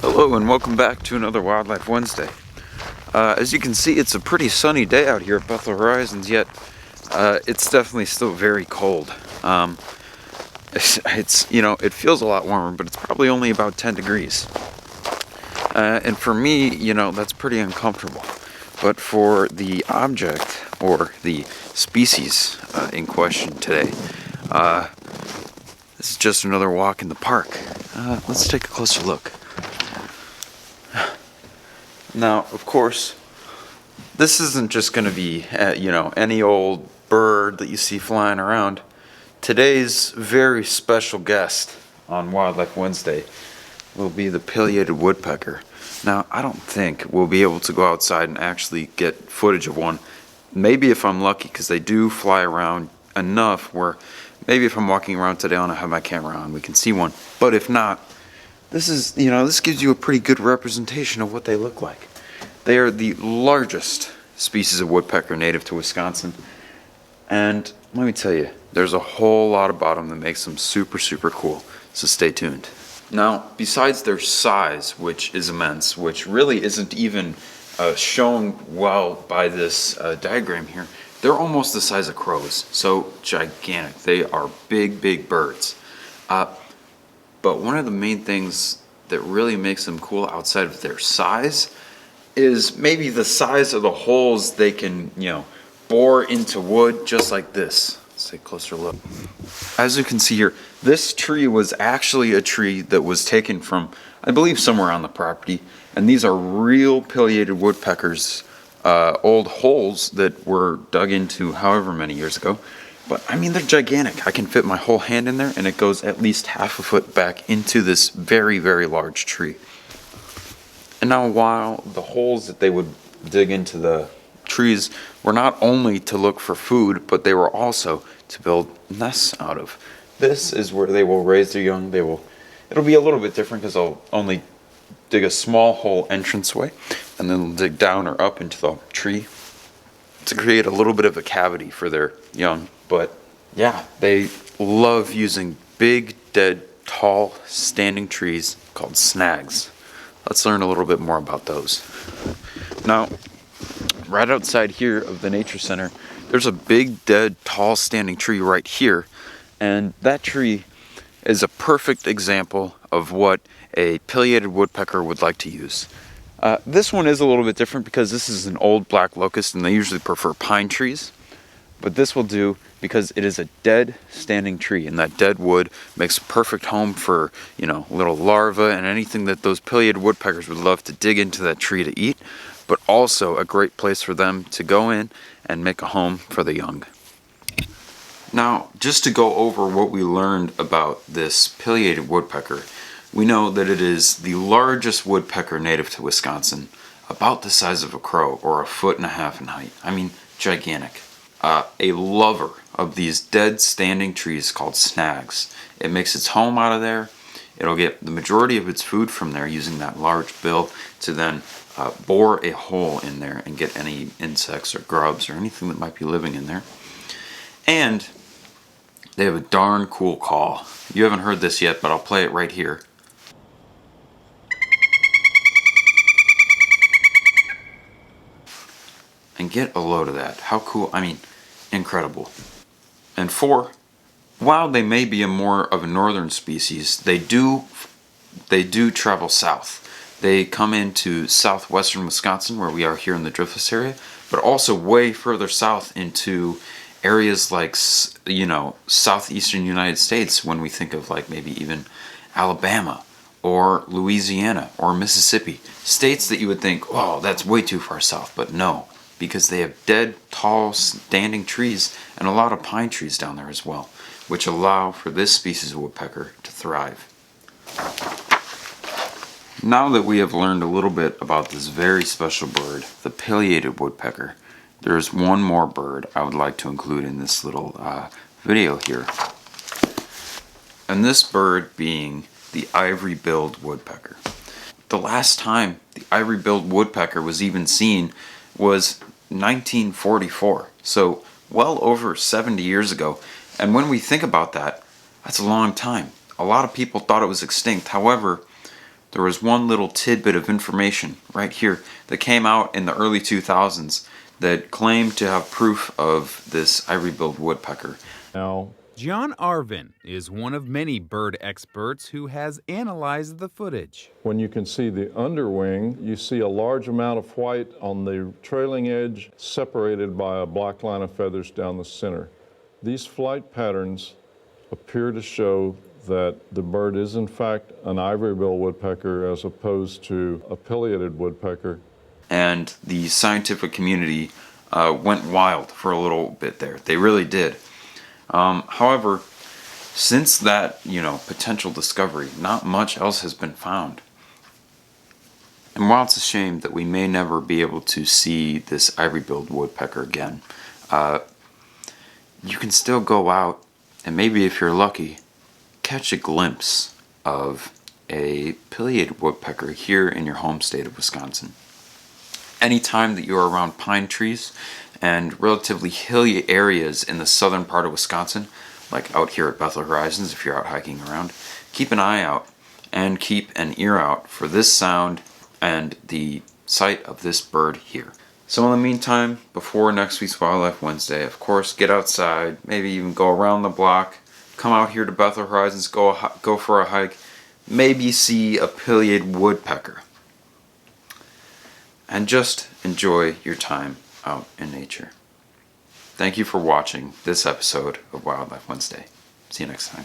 Hello and welcome back to another Wildlife Wednesday. As you can see, it's a pretty sunny day out here at Bethel Horizons, yet it's definitely still very cold. It feels a lot warmer, but it's probably only about 10 degrees. And for me, that's pretty uncomfortable. But for the object, or the species in question today, this is just another walk in the park. Let's take a closer look. Now, of course, this isn't just going to be, any old bird that you see flying around. Today's very special guest on Wildlife Wednesday will be the pileated woodpecker. Now, I don't think we'll be able to go outside and actually get footage of one. Maybe if I'm lucky, because they do fly around enough where maybe if I'm walking around today and I have my camera on, we can see one. But if not, this gives you a pretty good representation of what they look like. They are the largest species of woodpecker native to Wisconsin. And let me tell you, there's a whole lot about them that makes them super, super cool. So stay tuned. Now, besides their size, which is immense, which really isn't even shown well by this diagram here, they're almost the size of crows. So gigantic. They are big, big birds. But one of the main things that really makes them cool outside of their size is maybe the size of the holes they can, bore into wood just like this. Let's take a closer look. As you can see here, this tree was actually a tree that was taken from, I believe, somewhere on the property. And these are real pileated woodpeckers, old holes that were dug into however many years ago. But I mean, they're gigantic. I can fit my whole hand in there and it goes at least half a foot back into this very, very large tree. And now, while the holes that they would dig into the trees were not only to look for food, but they were also to build nests out of. This is where they will raise their young. It'll be a little bit different because they'll only dig a small hole entranceway and then they'll dig down or up into the tree to create a little bit of a cavity for their young. But yeah, they love using big, dead, tall, standing trees called snags. Let's learn a little bit more about those. Now, right outside here of the Nature Center, there's a big, dead, tall, standing tree right here. And that tree is a perfect example of what a pileated woodpecker would like to use. This one is a little bit different because this is an old black locust and they usually prefer pine trees. But this will do because it is a dead standing tree, and that dead wood makes a perfect home for, little larvae and anything that those pileated woodpeckers would love to dig into that tree to eat, but also a great place for them to go in and make a home for the young. Now, just to go over what we learned about this pileated woodpecker, we know that it is the largest woodpecker native to Wisconsin, about the size of a crow or 1.5 feet in height. I mean, gigantic. A lover of these dead standing trees called snags. It makes its home out of there. It'll get the majority of its food from there using that large bill to then bore a hole in there and get any insects or grubs or anything that might be living in there. And they have a darn cool call. You haven't heard this yet, but I'll play it right here. And get a load of that. How cool. I mean, incredible. And while they may be more of a northern species, they do travel south. They come into southwestern Wisconsin, where we are here in the Driftless area, but also way further south into areas like, southeastern United States, when we think of like maybe even Alabama or Louisiana or Mississippi. States that you would think, oh, that's way too far south, but no. Because they have dead, tall, standing trees and a lot of pine trees down there as well, which allow for this species of woodpecker to thrive. Now that we have learned a little bit about this very special bird, the pileated woodpecker, there's one more bird I would like to include in this little video here. And this bird being the ivory-billed woodpecker. The last time the ivory-billed woodpecker was even seen was 1944, so well over 70 years ago. And when we think about that, that's a long time. A lot of people thought it was extinct. However, there was one little tidbit of information right here that came out in the early 2000s that claimed to have proof of this ivory-billed woodpecker. Now, John Arvin is one of many bird experts who has analyzed the footage. when you can see the underwing, you see a large amount of white on the trailing edge, separated by a black line of feathers down the center. These flight patterns appear to show that the bird is in fact an ivory-billed woodpecker as opposed to a pileated woodpecker. And the scientific community went wild for a little bit there. They really did. However, since that, potential discovery, not much else has been found. And while it's a shame that we may never be able to see this ivory-billed woodpecker again, you can still go out and maybe, if you're lucky, catch a glimpse of a pileated woodpecker here in your home state of Wisconsin. Anytime that you're around pine trees and relatively hilly areas in the southern part of Wisconsin, like out here at Bethel Horizons if you're out hiking around, keep an eye out and keep an ear out for this sound and the sight of this bird here. So in the meantime, before next week's Wildlife Wednesday, of course, get outside, maybe even go around the block, come out here to Bethel Horizons, go for a hike, maybe see a pileated woodpecker. And just enjoy your time out in nature. Thank you for watching this episode of Wildlife Wednesday. See you next time.